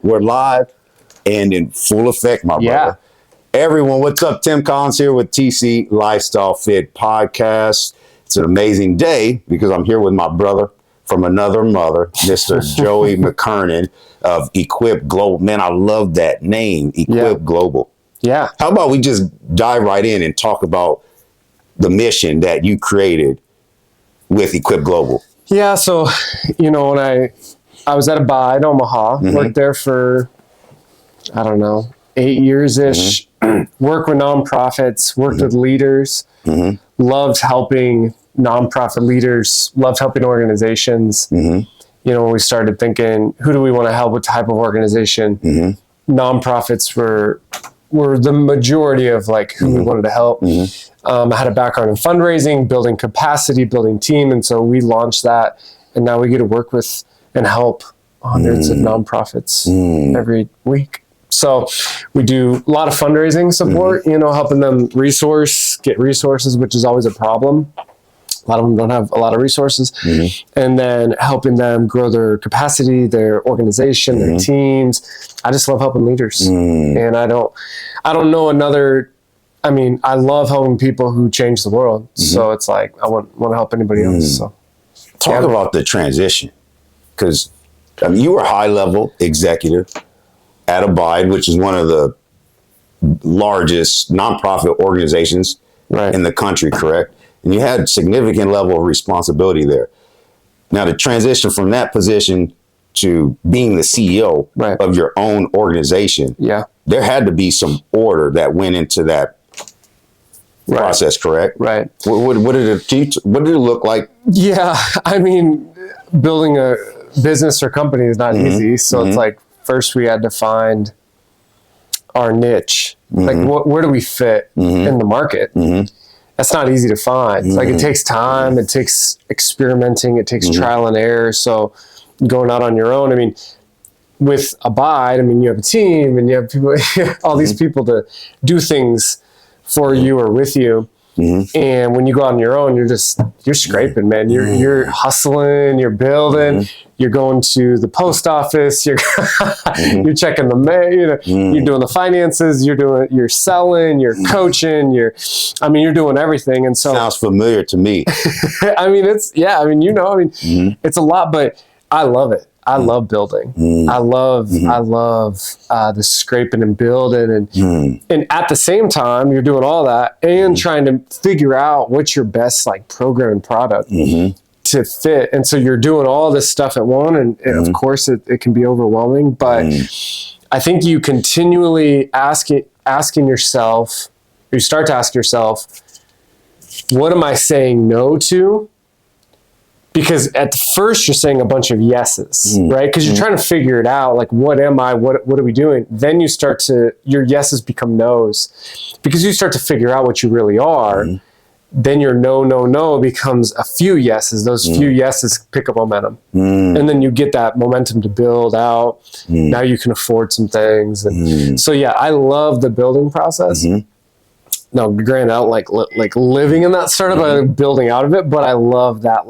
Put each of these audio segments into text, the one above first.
We're live and in full effect, my brother. Everyone, what's up? Tim Collins here with TC Lifestyle Fit Podcast. It's an amazing day because I'm here with my brother from another mother, Mr. Joey Mckernan of Equip Global. Man, I love that name, Equip Global. Yeah. How about we just dive right in and talk about the mission that you created with Equip Global? Yeah, so, when I was at Abide in Omaha, worked there for, 8 years-ish, worked with nonprofits, worked with leaders, loved helping nonprofit leaders, loved helping organizations. When we started thinking, who do we want to help, what type of organization? Nonprofits were the majority of who we wanted to help. I had a background in fundraising, building capacity, building team. And so we launched that. And now we get to work with and help hundreds of nonprofits every week. So we do a lot of fundraising support, helping them get resources, which is always a problem. A lot of them don't have a lot of resources. And then helping them grow their capacity, their organization, their teams. I just love helping leaders. And I don't know another, I love helping people who change the world. So it's like, I want to help anybody else. So talk about the transition, because you were a high-level executive at Abide, which is one of the largest nonprofit organizations in the country, correct? And you had significant level of responsibility there. Now, the transition from that position to being the CEO of your own organization, there had to be some order that went into that process, correct? Right. What did it look like? Yeah, building a business or company is not easy. So it's like, first we had to find our niche. Where do we fit in the market? That's not easy to find. It takes time, it takes experimenting, it takes trial and error. So going out on your own, with Abide, you have a team and you have people, all these people to do things for you or with you. And when you go out on your own, you're scraping, man. You're hustling, you're building, you're going to the post office, you're you're checking the mail, you're doing the finances, you're selling, you're coaching, you're doing everything. And so sounds familiar to me. It's it's a lot, but I love it. I love building. I love the scraping and building, and at the same time you're doing all that and trying to figure out what's your best program and product to fit. And so you're doing all this stuff at one, and of course it can be overwhelming. But I think you continually asking yourself, or you start to ask yourself, what am I saying no to? Because at first you're saying a bunch of yeses, right? Because you're trying to figure it out, what am I, what are we doing? Then your yeses become no's, because you start to figure out what you really are. Then your no becomes a few yeses. Those few yeses pick up momentum. And then you get that momentum to build out. Now you can afford some things. And so, I love the building process. No, granted, I don't like living in that startup, I like building out of it, but I love that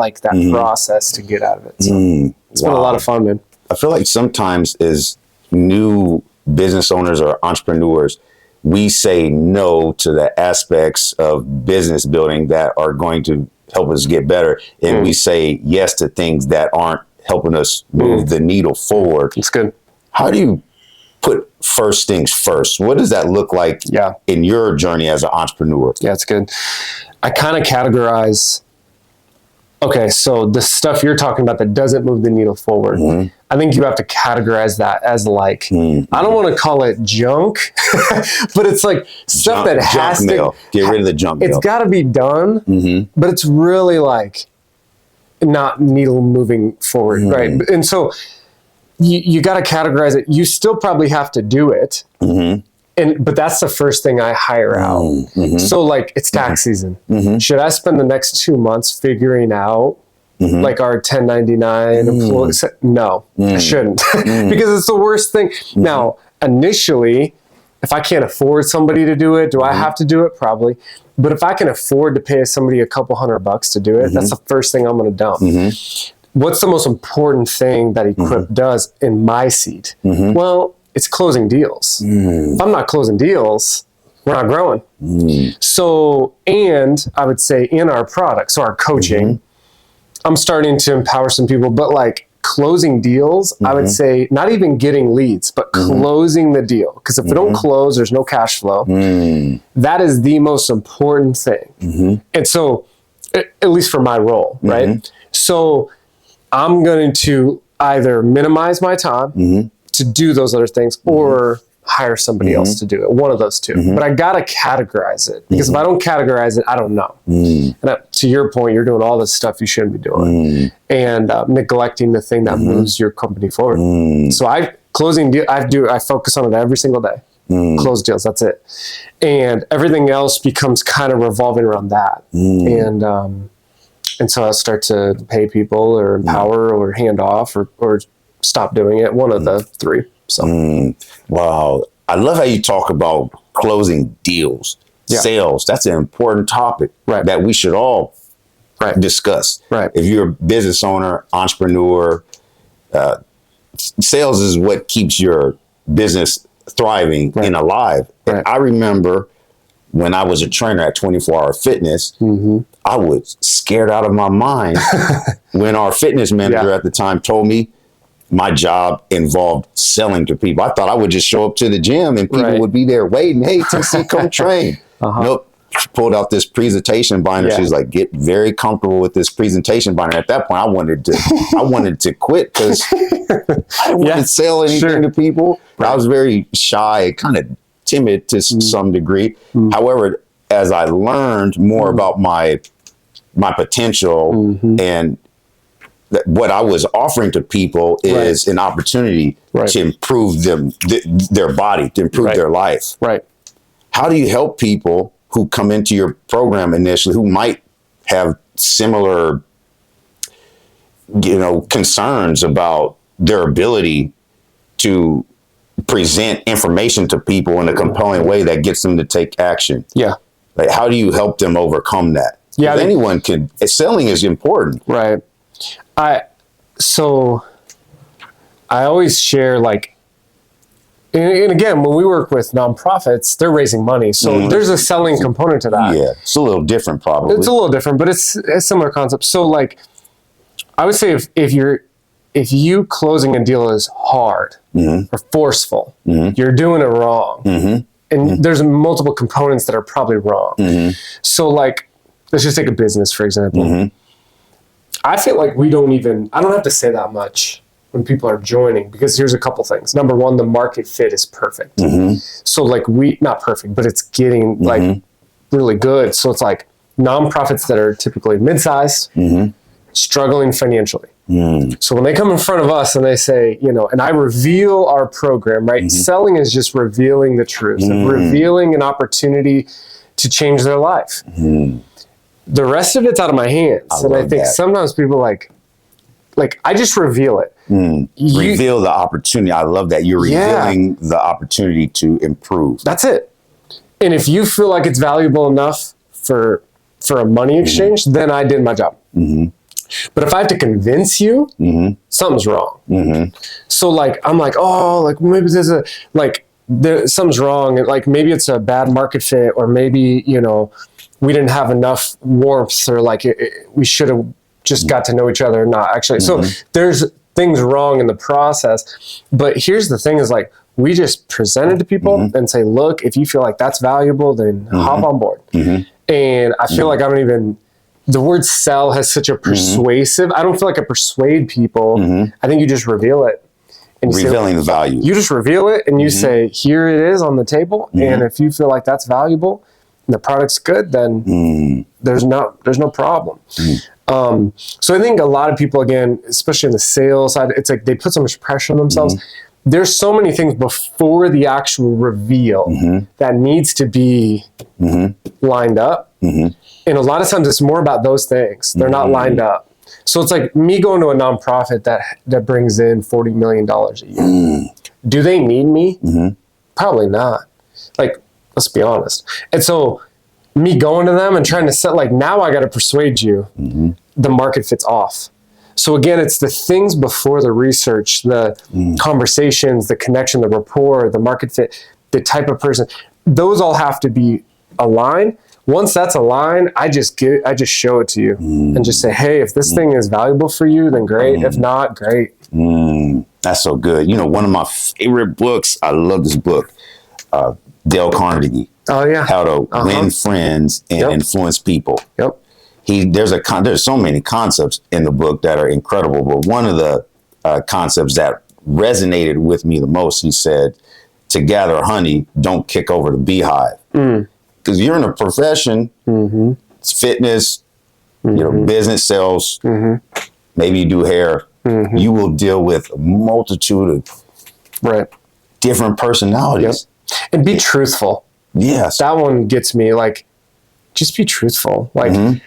process to get out of it. So it's been a lot of fun, man. I feel like sometimes as new business owners or entrepreneurs, we say no to the aspects of business building that are going to help us get better. And we say yes to things that aren't helping us move the needle forward. It's good. How do you put first things first? What does that look like in your journey as an entrepreneur? Yeah, it's good. I kind of categorize, so the stuff you're talking about that doesn't move the needle forward, I think you have to categorize that as I don't want to call it junk, but it's stuff that has to get rid of the junk mail. It's got to be done, but it's really not needle moving forward, right? And so you got to categorize it. You still probably have to do it. But that's the first thing I hire out. So it's tax season. Should I spend the next 2 months figuring out our 1099 employees? No, I shouldn't, because it's the worst thing. Now, initially, if I can't afford somebody to do it, do I have to do it? Probably. But if I can afford to pay somebody a couple $100 to do it, that's the first thing I'm going to dump. what's the most important thing that Equip does in my seat? Well, it's closing deals. If I'm not closing deals, we're not growing. So, and I would say in our product, so our coaching, I'm starting to empower some people, but like closing deals, I would say not even getting leads, but closing the deal. Because if we don't close, there's no cash flow. That is the most important thing. And so, at least for my role, right? So I'm going to either minimize my time to do those other things or hire somebody else to do it. One of those two. But I got to categorize it, because if I don't categorize it, I don't know. And to your point, you're doing all this stuff you shouldn't be doing and neglecting the thing that moves your company forward. So I focus on it every single day. Close deals. That's it. And everything else becomes kind of revolving around that. And so I start to pay people or empower or hand off or stop doing it. One of the three. So, wow. I love how you talk about closing deals, sales. That's an important topic that we should all discuss. If you're a business owner, entrepreneur, sales is what keeps your business thriving and alive. And I remember when I was a trainer at 24 Hour Fitness, I was scared out of my mind when our fitness manager at the time told me my job involved selling to people. I thought I would just show up to the gym and people would be there waiting. Hey, TC, come train. Nope. Pulled out this presentation binder. She's like, get very comfortable with this presentation binder. At that point, I wanted to quit because I didn't want to sell anything to people. I was very shy, kind of timid to some degree. However, as I learned more about my potential and what I was offering to people is an opportunity to improve their body, to improve their life. How do you help people who come into your program initially who might have similar, concerns about their ability to present information to people in a compelling way that gets them to take action? Like, how do you help them overcome that? Anyone can. Selling is important. So I always share, like, and again, when we work with nonprofits, they're raising money. So there's a selling component to that. Yeah, it's a little different probably. It's a little different, but it's a similar concept. So, like, I would say if you closing a deal is hard or forceful, you're doing it wrong. And there's multiple components that are probably wrong. So, like, let's just take a business, for example. I feel like I don't have to say that much when people are joining, because here's a couple things. Number one, the market fit is perfect. So, like, not perfect, but it's getting like really good. So it's like nonprofits that are typically mid-sized, struggling financially. So when they come in front of us and they say, and I reveal our program, right? Selling is just revealing the truth and revealing an opportunity to change their life. The rest of it's out of my hands. I think sometimes people like I just reveal it. Reveal the opportunity. I love that. You're revealing the opportunity to improve. That's it. And if you feel like it's valuable enough for a money exchange, then I did my job. But if I have to convince you, something's wrong. So, like, I'm like, oh, like, maybe there's something's wrong. And, like, maybe it's a bad market fit, or maybe, we didn't have enough warmth, or like we should have just got to know each other, not actually. So there's things wrong in the process. But here's the thing is, like, we just present it to people and say, look, if you feel like that's valuable, then hop on board. And I feel like the word sell has such a persuasive, I don't feel like I persuade people. I think you just reveal it. And revealing the value. You just reveal it and you say, here it is on the table. And if you feel like that's valuable and the product's good, then there's no problem. So I think a lot of people, again, especially in the sales side, it's like they put so much pressure on themselves. There's so many things before the actual reveal that needs to be lined up. And a lot of times it's more about those things. They're not lined up. So it's like me going to a nonprofit that brings in $40 million a year. Do they need me? Probably not. Like, let's be honest. And so me going to them and trying to set, like, now I got to persuade you the market fits off. So again, it's the things before the research, the conversations, the connection, the rapport, the market fit, the type of person. Those all have to be aligned. Once that's aligned, I just show it to you and just say, hey, if this thing is valuable for you, then great. If not, great. That's so good. You know, one of my favorite books, I love this book, Dale Carnegie. Oh yeah. How to Win Friends and Influence People. Yep. There's so many concepts in the book that are incredible, but one of the concepts that resonated with me the most, he said, to gather honey, don't kick over the beehive. Because you're in a profession, it's fitness, you know, business, sales, maybe you do hair. You will deal with a multitude of different personalities. And be truthful. Yes. That one gets me, like, just be truthful. Like,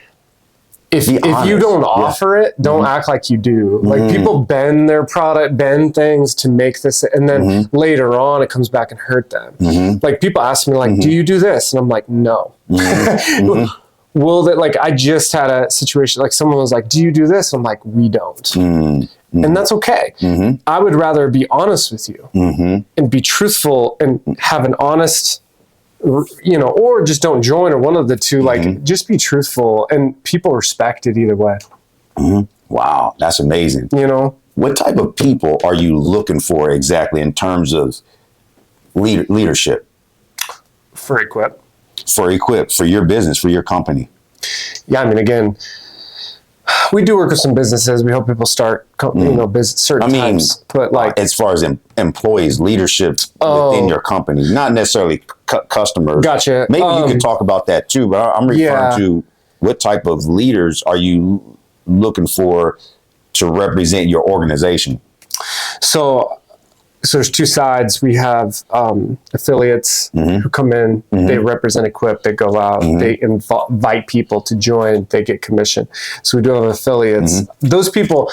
if you don't offer it, don't act like you do. Like, people bend their product, bend things to make this, and then later on it comes back and hurt them. Like, people ask me, like, do you do this? And I'm like, no. Well, that, like, I just had a situation, like, someone was like, do you do this? I'm like, we don't. And that's okay. I would rather be honest with you and be truthful and have an honest, you know, or just don't join, or one of the two. Like, just be truthful, and people respect it either way. Wow, that's amazing. You know, what type of people are you looking for exactly in terms of leadership? For Equip, for your business, for your company. Yeah, I mean, again, we do work with some businesses. We help people start, you know, certain types. But like, as far as employees, leadership within your company, not necessarily customers. Gotcha. Maybe you can talk about that too. But I'm referring to what type of leaders are you looking for to represent your organization? So there's two sides. We have affiliates who come in, they represent Equip, they go out, they invite people to join, they get commission. So we do have affiliates. Those people,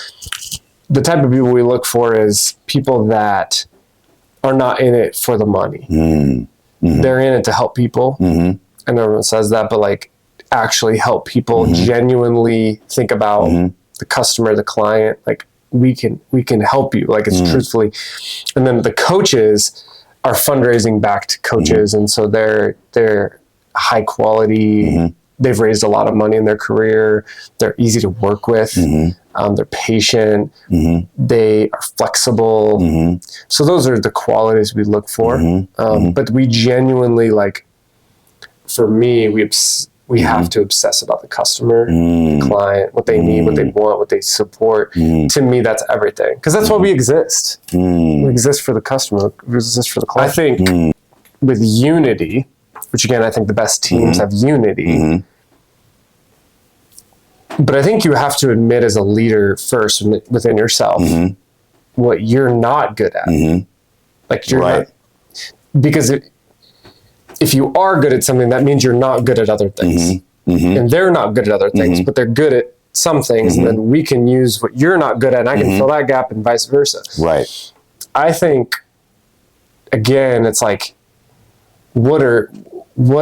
the type of people we look for is people that are not in it for the money. They're in it to help people. And everyone says that, but like, actually help people genuinely think about the customer, the client, like, we can help you, like, it's truthfully. And then the coaches are fundraising back to coaches, and so they're high quality. They've raised a lot of money in their career. They're easy to work with. They're patient. They are flexible. So those are the qualities we look for. But we genuinely, like, for me, we have to obsess about the customer, the client, what they need, what they want, what they support. To me, that's everything. Because that's why we exist. We exist for the customer. We exist for the client. I think with unity, which again, I think the best teams have unity. But I think you have to admit as a leader first within yourself what you're not good at. Like, you're not, because if you are good at something, that means you're not good at other things. And they're not good at other things, but they're good at some things. And then we can use what you're not good at, and I can fill that gap, and vice versa. Right. I think, again, it's like, what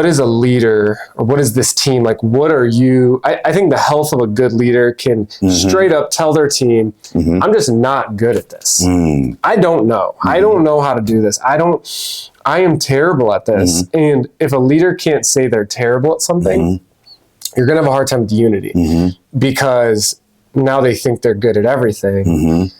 is a leader, or what is this team? Like, what are you? I think the health of a good leader can straight up tell their team, I'm just not good at this. I don't know. I don't know how to do this. I am terrible at this. And if a leader can't say they're terrible at something, you're going to have a hard time with unity, because now they think they're good at everything.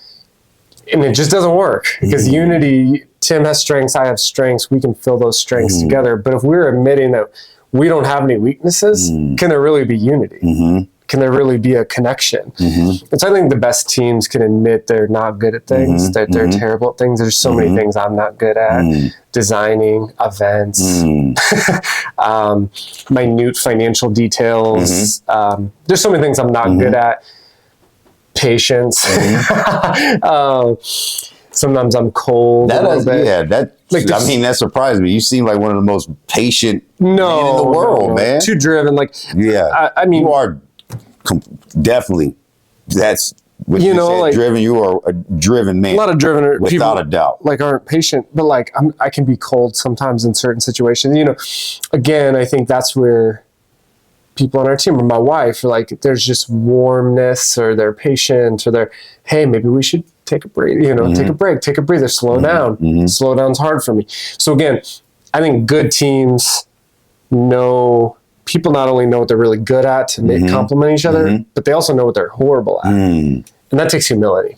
And it just doesn't work, because unity, Tim has strengths, I have strengths, we can fill those strengths together. But if we're admitting that we don't have any weaknesses, can there really be unity? Can there really be a connection? And so I think the best teams can admit they're not good at things, that they're terrible at things. There's so many things I'm not good at. Designing events, minute financial details. There's so many things I'm not good at. Patience. Sometimes I'm cold. I mean, that surprised me. You seem like one of the most patient men in the world, man. Too driven. Like, I mean, you are definitely. That's what you know. Like, driven. You are a driven man. A lot of driven without people, a doubt. Like, aren't patient, but like I can be cold sometimes in certain situations. You know, again, I think that's where people on our team or my wife, or like there's just warmness, or they're patient, or they're, hey, maybe we should take a break, take a break, take a breather, slow down. Slow down's hard for me. So again, I think good teams people not only know what they're really good at to complement each other, but they also know what they're horrible at. And that takes humility.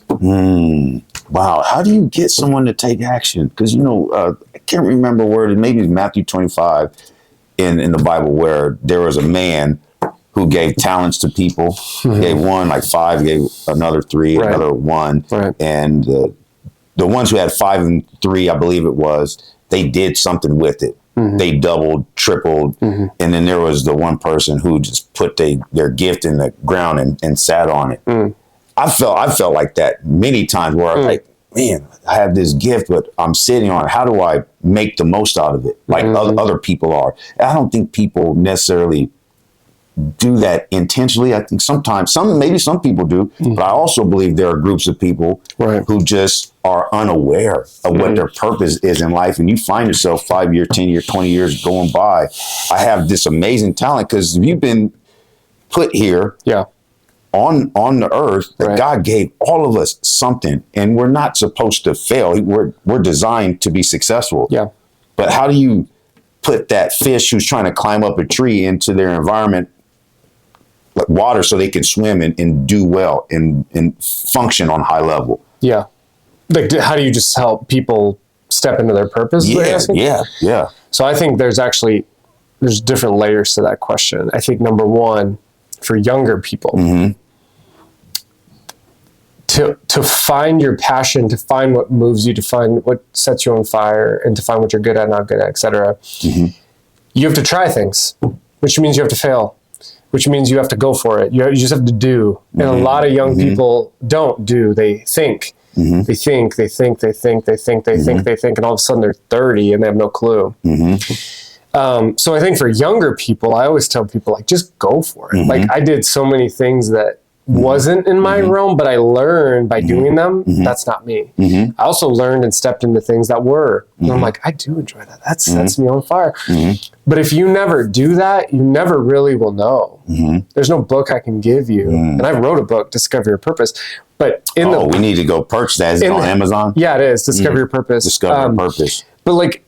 Wow. How do you get someone to take action? Because, I can't remember where, maybe it's Matthew 25 in the Bible, where there was a man who gave talents to people. Gave one like 5, gave another 3, another 1. Right. And the ones who had 5 and 3, I believe it was, they did something with it. They doubled, tripled. And then there was the one person who just put their gift in the ground and sat on it. I felt like that many times, where I was like, man, I have this gift, but I'm sitting on it. How do I make the most out of it? Like other people are. I don't think people necessarily do that intentionally. I think sometimes maybe some people do, but I also believe there are groups of people who just are unaware of what their purpose is in life. And you find yourself 5 years, 10 years, 20 years going by. I have this amazing talent because you've been put here on the earth that God gave all of us something, and we're not supposed to fail. We're designed to be successful. Yeah. But how do you put that fish who's trying to climb up a tree into their environment, like water, so they can swim and do well and function on high level? Yeah. Like, how do you just help people step into their purpose? Yeah. So I think there's different layers to that question. I think number one, for younger people, to find your passion, to find what moves you, to find what sets you on fire, and to find what you're good at, not good at, etc. You have to try things, which means you have to fail, which means you have to go for it. You just have to do. And a lot of young people don't do. They think. They think, and all of a sudden they're 30 and they have no clue. So I think for younger people, I always tell people, like, just go for it. Like, I did so many things that wasn't in my realm, but I learned by doing them. That's not me. I also learned and stepped into things that were. And I'm like, I do enjoy that. That sets me on fire. But if you never do that, you never really will know. There's no book I can give you. And I wrote a book, Discover Your Purpose. But we need to go purchase that. Is it on Amazon? Yeah, it is. Discover Your Purpose. Discover Your Purpose. But like,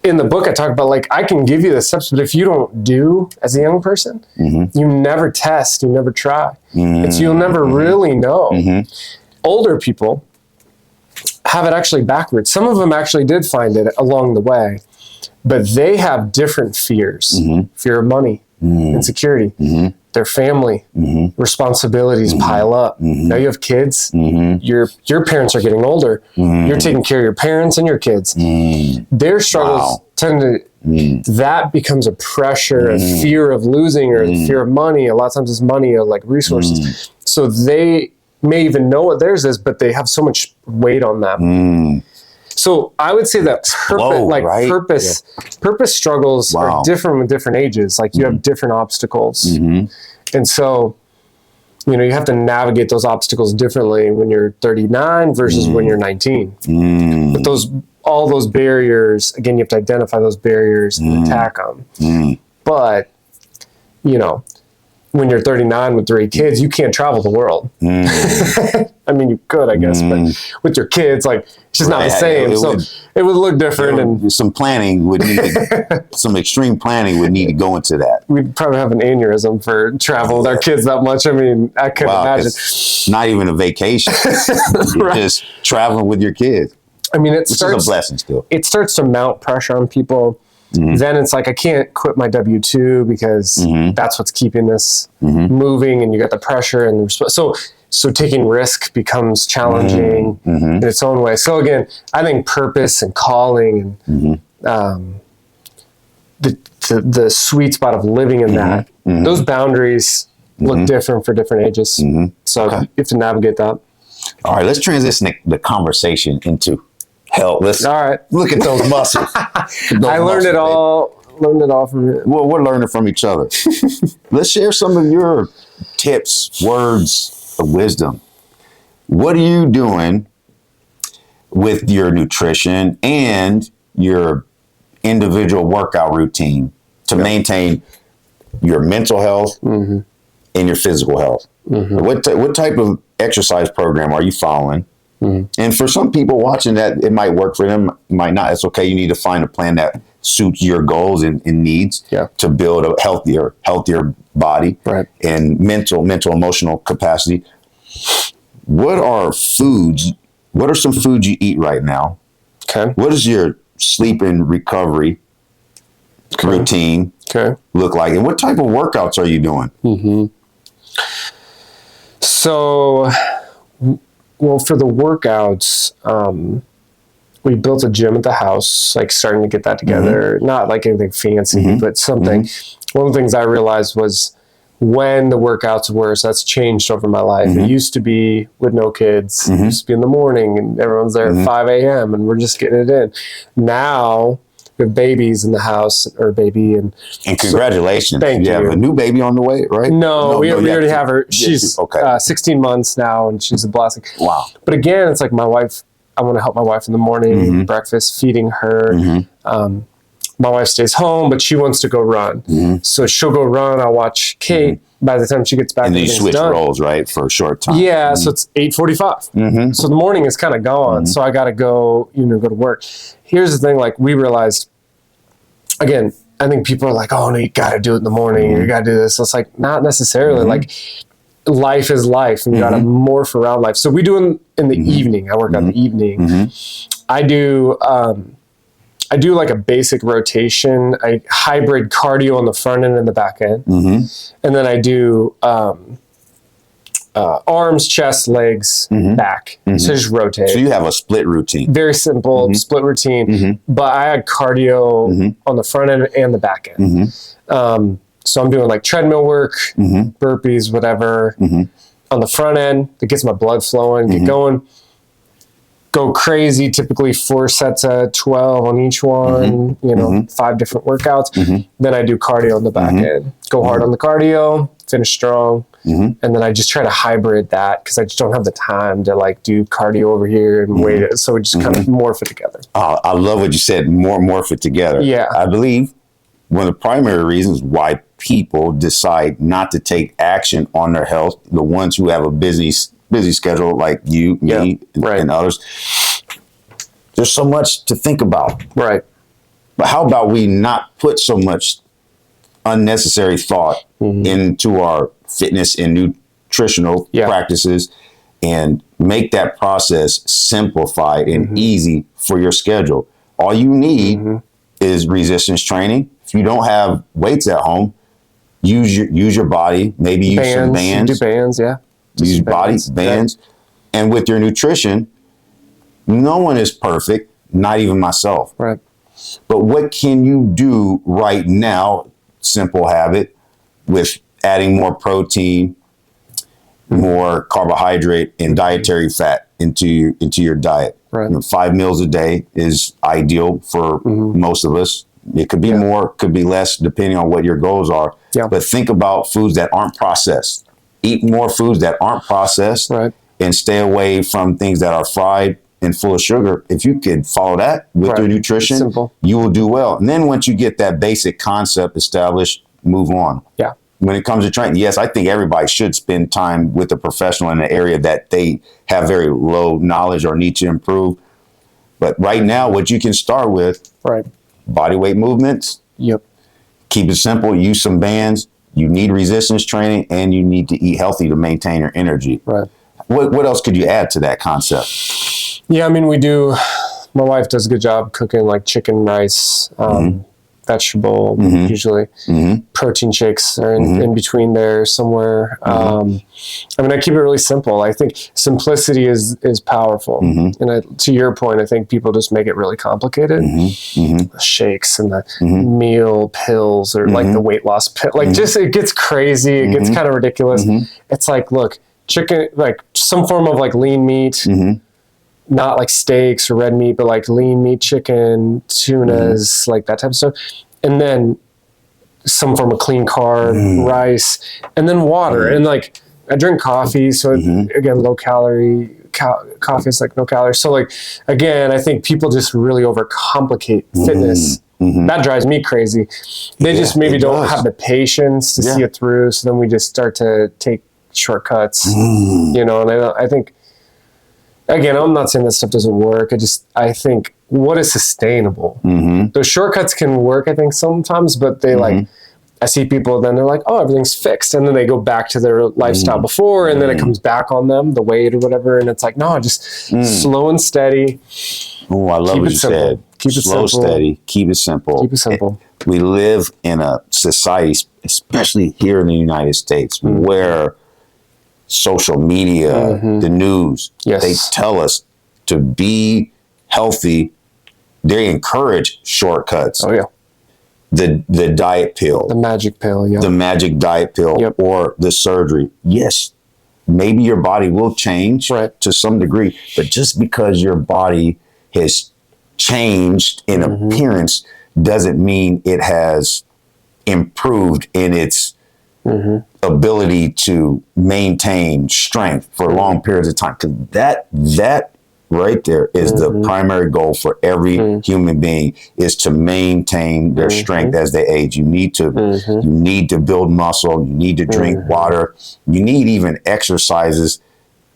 in the book, I talk about, like, I can give you the steps, but if you don't do as a young person, you never test, you never try. So you'll never really know. Older people have it actually backwards. Some of them actually did find it along the way, but they have different fears. Fear of money, insecurity, their family, responsibilities pile up. Now you have kids, your parents are getting older, you're taking care of your parents and your kids. Their struggles tend to, that becomes a pressure, a fear of losing, or the fear of money. A lot of times it's money, or like resources. So they may even know what theirs is, but they have so much weight on them. So I would say that purpose struggles are different with different ages. Like, you have different obstacles. And so, you have to navigate those obstacles differently when you're 39 versus when you're 19. But all those barriers, again, you have to identify those barriers and attack them. But, when you're 39 with 3 kids, you can't travel the world. I mean, you could, I guess, but with your kids, like, it's just not the same. It would look different. And some planning would need some extreme planning would need to go into that. We'd probably have an aneurysm for travel with our kids that much. I mean, I couldn't imagine. It's not even a vacation. You're just traveling with your kids. I mean, which is a blessing still. It starts to mount pressure on people. Then it's like, I can't quit my W-2 because that's what's keeping this moving, and you got the pressure and so taking risk becomes challenging in its own way. So again, I think purpose and calling and the sweet spot of living in that, those boundaries look different for different ages. So you have to navigate that. All right, let's transition the conversation into health. All right, look at those muscles. I learned it all from you. Well, we're learning from each other. Let's share some of your tips, words of wisdom. What are you doing with your nutrition and your individual workout routine to maintain your mental health and your physical health. What type of exercise program are you following? And for some people watching that, it might work for them, it might not. It's okay. You need to find a plan that suits your goals and needs to build a healthier body and mental, emotional capacity. What are some foods you eat right now? Okay. What is your sleep and recovery routine look like? And what type of workouts are you doing? So, well, for the workouts, we built a gym at the house, like starting to get that together. Not like anything fancy, but something. One of the things I realized was when the workouts were, so that's changed over my life. It used to be with no kids. It used to be in the morning and everyone's there at 5 a.m. and we're just getting it in. Now we have babies in the house, or baby. And congratulations. Thank you. You have a new baby on the way, right? No, we already have her. She's 16 months now and she's a blessing. Wow. But again, it's like my wife, I want to help my wife in the morning, breakfast, feeding her. My wife stays home, but she wants to go run. So she'll go run. I'll watch Kate. By the time she gets back, and then you switch roles, right, for a short time. Yeah, so it's 8:45. So the morning is kind of gone. So I got to go, go to work. Here's the thing: like we realized, again, I think people are like, "Oh no, you got to do it in the morning. You got to do this." So it's like not necessarily. Like life is life, and you got to morph around life. So we do in the evening. I work out in the evening. I do like a basic rotation. I hybrid cardio on the front end and the back end. And then I do arms, chest, legs, back. So just rotate. So you have a split routine. Very simple split routine. But I had cardio on the front end and the back end. So I'm doing like treadmill work, burpees, whatever. On the front end, that gets my blood flowing, get going. Go crazy, typically 4 sets of 12 on each one, 5 different workouts. Then I do cardio on the back end. Go hard on the cardio, finish strong. And then I just try to hybrid that because I just don't have the time to like do cardio over here and wait it. So we just kind of morph it together. I love what you said, morph it together. Yeah. I believe one of the primary reasons why people decide not to take action on their health, the ones who have a busy schedule like you, me, and others. There's so much to think about. Right. But how about we not put so much unnecessary thought into our fitness and nutritional practices and make that process simplified and easy for your schedule. All you need is resistance training. If you don't have weights at home, use your body, maybe use some bands. Do bands, Use bands. And with your nutrition, no one is perfect, not even myself. Right. But what can you do right now, simple habit, with adding more protein, more carbohydrate, and dietary fat into your diet? Right. 5 meals a day is ideal for most of us. It could be more, could be less, depending on what your goals are. Yeah. But think about foods that aren't processed. Eat more foods that aren't processed, and stay away from things that are fried and full of sugar. If you could follow that with your nutrition, you will do well. And then once you get that basic concept established, move on. Yeah. When it comes to training, yes, I think everybody should spend time with a professional in an area that they have very low knowledge or need to improve. But right now, what you can start with, body weight movements. Yep. Keep it simple. Use some bands. You need resistance training, and you need to eat healthy to maintain your energy. Right. What else could you add to that concept? Yeah, I mean, my wife does a good job cooking like chicken, rice, vegetable, usually. Protein shakes are in between there somewhere. I mean, I keep it really simple. I think simplicity is powerful. And to your point, I think people just make it really complicated. The shakes and the meal pills or like the weight loss pill. Like just, it gets crazy. It gets kind of ridiculous. It's like, look, chicken, like some form of like lean meat, not like steaks or red meat, but like lean meat, chicken, tunas, like that type of stuff. And then some form of clean carb, rice, and then water. And like I drink coffee. So again, low calorie coffee is like no calories. So like, again, I think people just really overcomplicate fitness. That drives me crazy. They just maybe don't have the patience to see it through. So then we just start to take shortcuts, you know, and I think, again, I'm not saying that stuff doesn't work. I think what is sustainable? Those shortcuts can work, I think, sometimes, but they like, I see people, then they're like, oh, everything's fixed. And then they go back to their lifestyle before, and then it comes back on them, the weight or whatever. And it's like, no, just slow and steady. Oh, I love what you said. Keep it slow, simple. steady, keep it simple. Keep it simple. We live in a society, especially here in the United States, where social media, the news, they tell us to be healthy. They encourage shortcuts. Oh, yeah. The diet pill. The magic pill, yeah. The magic diet pill or the surgery. Yes, maybe your body will change to some degree, but just because your body has changed in appearance doesn't mean it has improved in its ability to maintain strength for long periods of time. Because that right there is the primary goal for every human being, is to maintain their strength as they age. You need to build muscle. You need to drink water. You need even exercises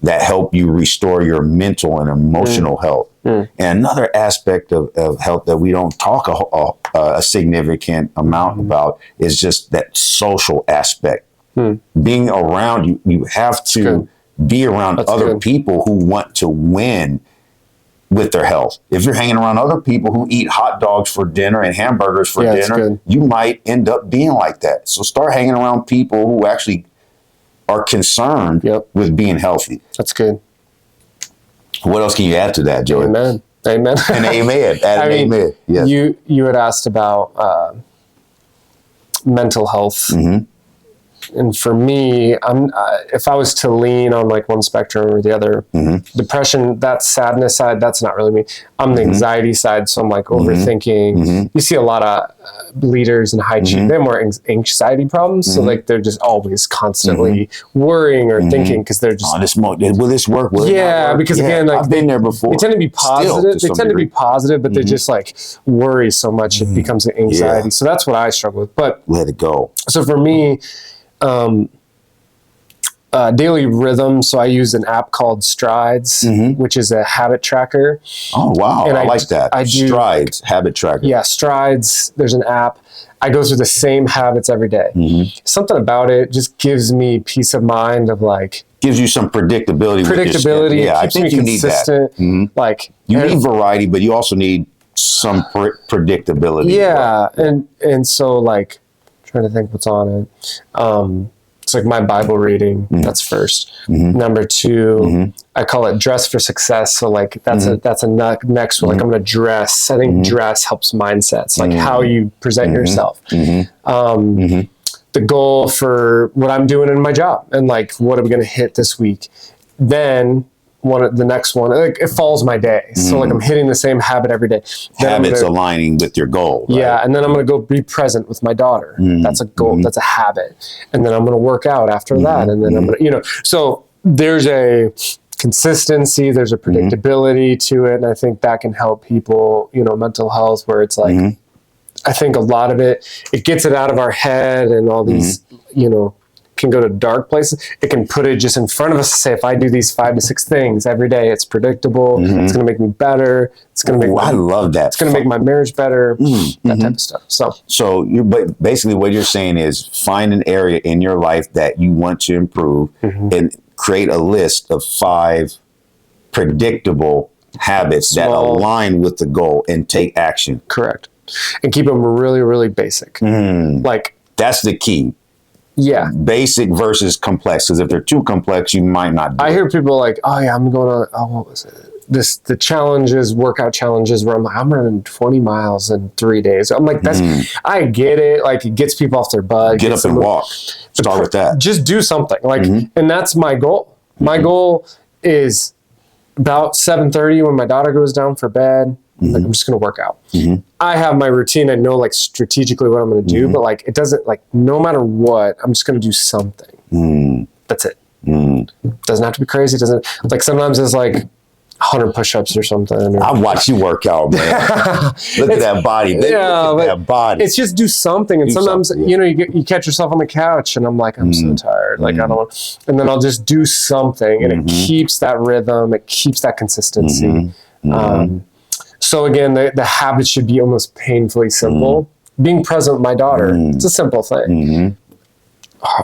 that help you restore your mental and emotional health. And another aspect of health that we don't talk a significant amount about is just that social aspect. Being around you have to be around other people who want to win with their health. If you're hanging around other people who eat hot dogs for dinner and hamburgers for dinner, you might end up being like that. So start hanging around people who actually are concerned with being healthy. That's good. What else can you add to that, Joey? Amen. Amen. And amen. Amen. Yes. You had asked about mental health. And for me, if I was to lean on like one spectrum or the other, depression, that sadness side, that's not really me. I'm the anxiety side, so I'm like overthinking. You see a lot of leaders in high chief, they have more anxiety problems, so like they're just always constantly worrying or thinking because they're just, will this work? Will it not work? Because again, like I've been there before. They tend to be positive. They tend to be positive, but they just like worry so much it becomes an anxiety. So that's what I struggle with. But let it go. So for me, daily rhythm. So I use an app called Strides, which is a habit tracker. Oh, wow. And I like that. Strides, habit tracker. Yeah, Strides. There's an app. I go through the same habits every day. Something about it just gives me peace of mind of like, gives you some predictability. Predictability. Yeah, I think you need that. Like you need variety, but you also need some predictability. Yeah, and so like, trying to think what's on it. It's like my Bible reading. That's first. Number two, I call it dress for success. So like that's a next one. Like I'm going to dress. I think dress helps mindsets, like how you present yourself. The goal for what I'm doing in my job and like what are we going to hit this week. Then the next one, like it follows my day. So like I'm hitting the same habit every day. Habits aligning with your goal. Right? Yeah. And then I'm going to go be present with my daughter. That's a goal. That's a habit. And then I'm going to work out after that. And then I'm going to, so there's a consistency, there's a predictability to it. And I think that can help people, mental health, where it's like, I think a lot of it gets it out of our head and all these, can go to dark places. It can put it just in front of us to say, if I do these 5 to 6 things every day, it's predictable. It's going to make me better. It's going to make I love that. It's going to make my marriage better. That type of stuff. So but basically what you're saying is find an area in your life that you want to improve and create a list of 5 predictable habits that align with the goal and take action. Correct. And keep them really, really basic. Like that's the key. Yeah. Basic versus complex. Because if they're too complex, you might not do I hear people like, oh yeah, I'm going on, what was it? The challenges, workout challenges where I'm like, I'm running 20 miles in 3 days. I'm like, I get it. Like it gets people off their butt. Get up and walk. Start with that. Just do something. Like, and that's my goal. My goal is about 7:30 when my daughter goes down for bed. Like I'm just going to work out. I have my routine. I know like strategically what I'm going to do, but like it doesn't like no matter what, I'm just going to do something. That's it. Doesn't have to be crazy. Doesn't, like, sometimes it's like 100 push-ups or something. Or, I watch you work out, man. Look at that body. Yeah, Look at that body. it's just do something. And sometimes, you know, you catch yourself on the couch and I'm like, I'm so tired. Like, I don't, and then I'll just do something, and it keeps that rhythm. It keeps that consistency. So again, the habit should be almost painfully simple. Being present with my daughter, it's a simple thing.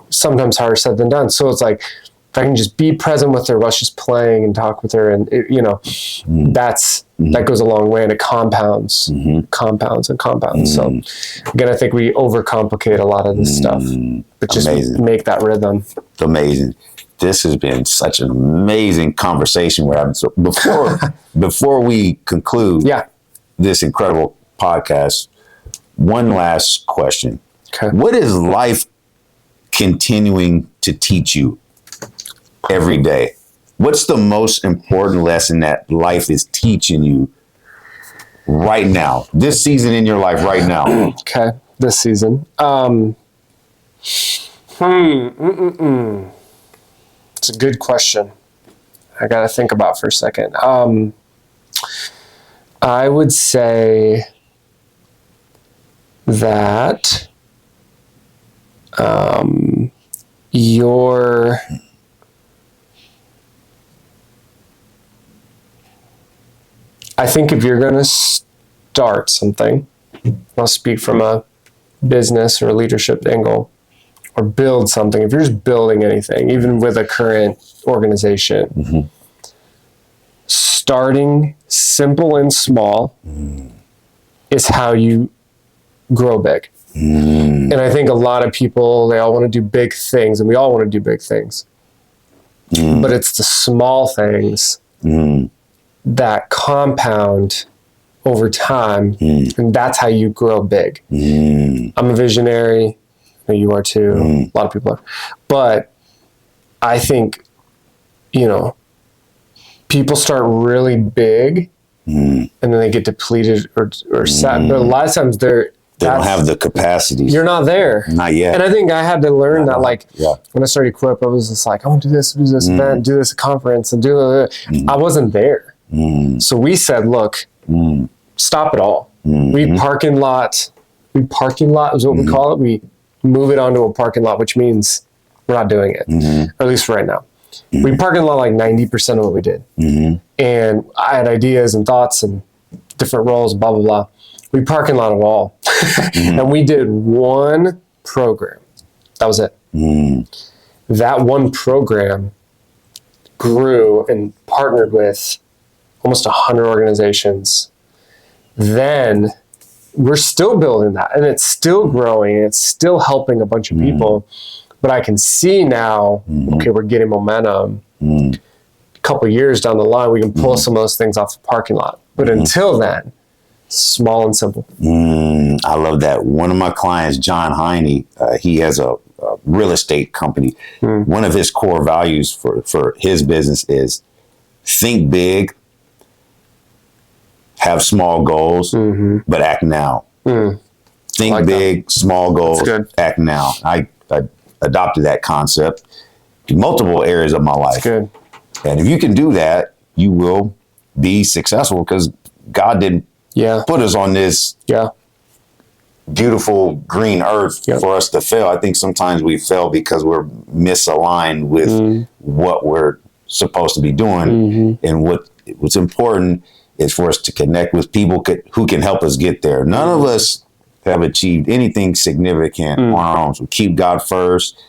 Sometimes harder said than done. So it's like, if I can just be present with her while she's playing and talk with her, and it, you know, that goes a long way, and it compounds, compounds and compounds. So again, I think we overcomplicate a lot of this stuff, but just make that rhythm. Amazing. This has been such an amazing conversation. So before we conclude this incredible podcast, one last question. Okay. What is life continuing to teach you every day? What's the most important lesson that life is teaching you right now, this season in your life right now? Okay. This season. It's a good question. I got to think about for a second. I would say that I think if you're going to start something, I'll speak from a business or a leadership angle, or build something. If you're just building anything, even with a current organization, starting simple and small is how you grow big. And I think a lot of people, they all want to do big things, and we all want to do big things. But it's the small things that compound over time, and that's how you grow big. I'm a visionary. I know you are too. A lot of people are. But I think, you know, people start really big and then they get depleted or sad. But a lot of times they don't have the capacity. You're not there. Not yet. And I think I had to learn that, like, when I started Equip, I was just like, I want to do this event, do this conference, and do it. I wasn't there. So we said, look, stop it all. We parking lot is what we call it. We move it onto a parking lot, which means we're not doing it, or at least for right now. We parking lot like 90% of what we did. And I had ideas and thoughts and different roles, blah, blah, blah. We parking lot it all. And we did one program. That was it. That one program grew and partnered with almost 100 organizations. Then we're still building that, and it's still growing, and it's still helping a bunch of people. But I can see now, okay, we're getting momentum. A couple of years down the line, we can pull some of those things off the parking lot. But until then, small and simple. I love that. One of my clients, John Heine, he has a real estate company. One of his core values for his business is think big, have small goals, but act now. Think like big, small goals, act now. I adopted that concept in multiple areas of my life. And if you can do that, you will be successful, because God didn't put us on this beautiful green earth for us to fail. I think sometimes we fail because we're misaligned with what we're supposed to be doing. And what's important is for us to connect with people who can help us get there. None of us have achieved anything significant on our own. So keep God first,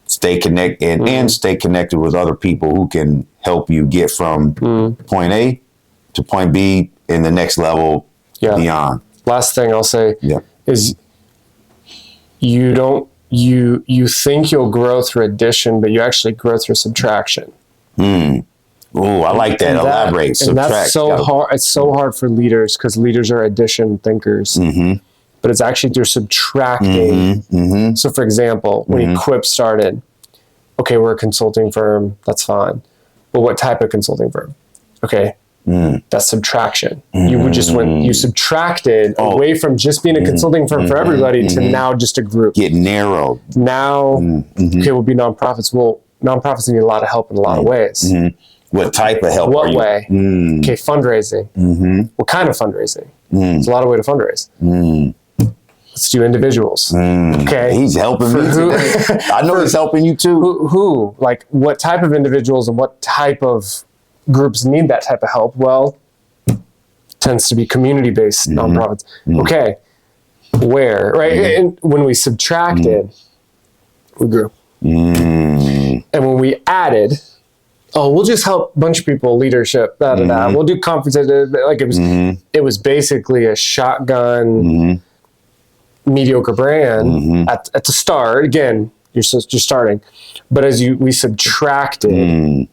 stay connected, and stay connected with other people who can help you get from point A to point B in the next level beyond. Last thing I'll say is you think you'll grow through addition, but you actually grow through subtraction. Oh, I like that. Elaborate. And that's so hard. It's so hard for leaders, because leaders are addition thinkers. But it's actually through subtracting. So, for example, when Equip started, okay, we're a consulting firm. That's fine. But what type of consulting firm? Okay, that's subtraction. You subtracted away from just being a consulting firm for everybody to now just a group. Get narrowed. Now, okay, we'll be nonprofits. Well, nonprofits need a lot of help in a lot of ways. What type of help? What way? Okay, fundraising. What kind of fundraising? There's a lot of way to fundraise. Let's do individuals. Okay, he's helping me today. I know he's helping you too. Who? Like, what type of individuals and what type of groups need that type of help? Well, tends to be community-based nonprofits. Okay, where? Right, and when we subtracted, we grew. And when we added, we'll just help a bunch of people, leadership, We'll do conferences. Like it was basically a shotgun, mediocre brand at the start. Again, you're starting, but as we subtracted,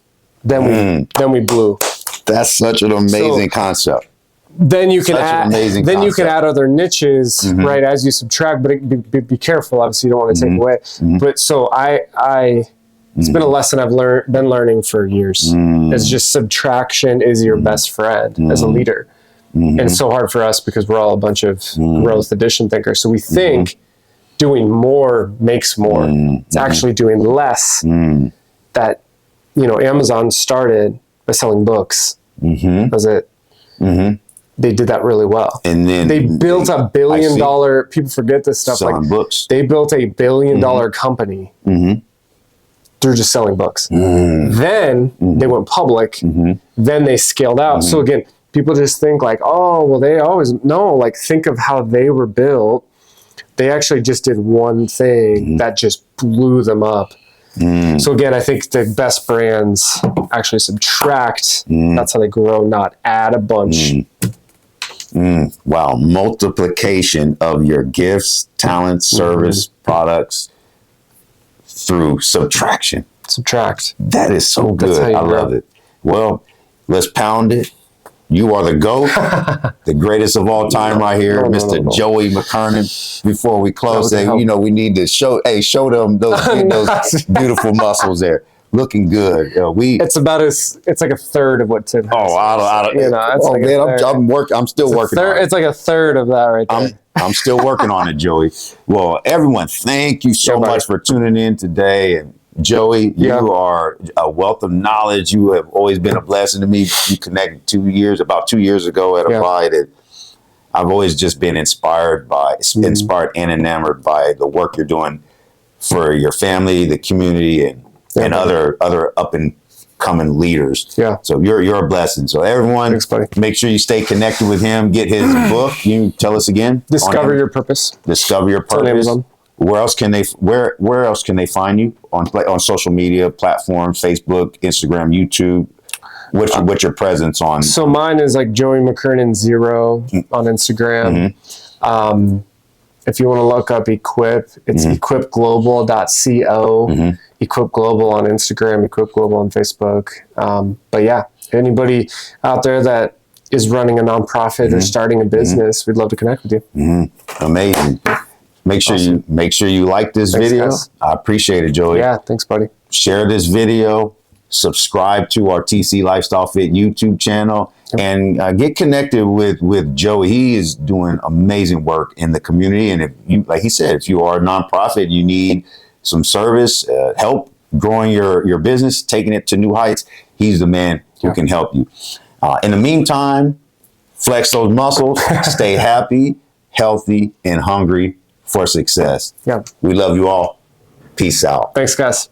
then we blew. That's such an amazing concept. Then you can you can add other niches, right? As you subtract, but be careful. Obviously, you don't want to take away. But so it's been a lesson I've been learning for years. It's just subtraction is your best friend as a leader. And it's so hard for us because we're all a bunch of growth addition thinkers. So we think doing more makes more. It's actually doing less. That, Amazon started by selling books. Was it? They did that really well. And then they built $1 billion. People forget this stuff. Selling books. They built $1 billion company through just selling books. Then they went public. Then they scaled out. So again, people just think like, they always think of how they were built. They actually just did one thing that just blew them up. So again, I think the best brands actually subtract. That's how they grow, not add a bunch. Wow. Multiplication of your gifts, talents, service, products through subtraction. Subtract. That is so good. I love it. Well, let's pound it. You are the GOAT, the greatest of all time right here, Mr. Joey Mckernan. Before we close, we need to show them those beautiful muscles there. Looking good. It's like a third of what Tim has. I'm still working on it. It's like a third of that right there. I'm still working on it, Joey. Well, everyone, thank you so much for tuning in today. And Joey, you are a wealth of knowledge. You have always been a blessing to me. You connected about 2 years ago at Applied. And I've always just been inspired and enamored by the work you're doing for your family, the community, and other up and coming leaders. Yeah. So you're a blessing. So everyone, make sure you stay connected with him. Get his book. Can you tell us again? Discover Your Purpose. Discover Your Purpose. Where else can they find you on social media platforms? Facebook, Instagram, YouTube. What's your presence on? So mine is like Joey Mckernan 0 on Instagram. If you want to look up Equip, it's equipglobal.co. Equip Global on Instagram, Equip Global on Facebook. But yeah, anybody out there that is running a nonprofit or starting a business, we'd love to connect with you. Amazing. Make sure you like this video. Guys. I appreciate it, Joey. Yeah, thanks, buddy. Share this video. Subscribe to our TC Lifestyle Fit YouTube channel and get connected with Joey. He is doing amazing work in the community. And if you, like he said, if you are a nonprofit, you need some service, help growing your business, taking it to new heights, he's the man who can help you. In the meantime, flex those muscles, stay happy, healthy, and hungry for success. Yeah. We love you all. Peace out. Thanks, guys.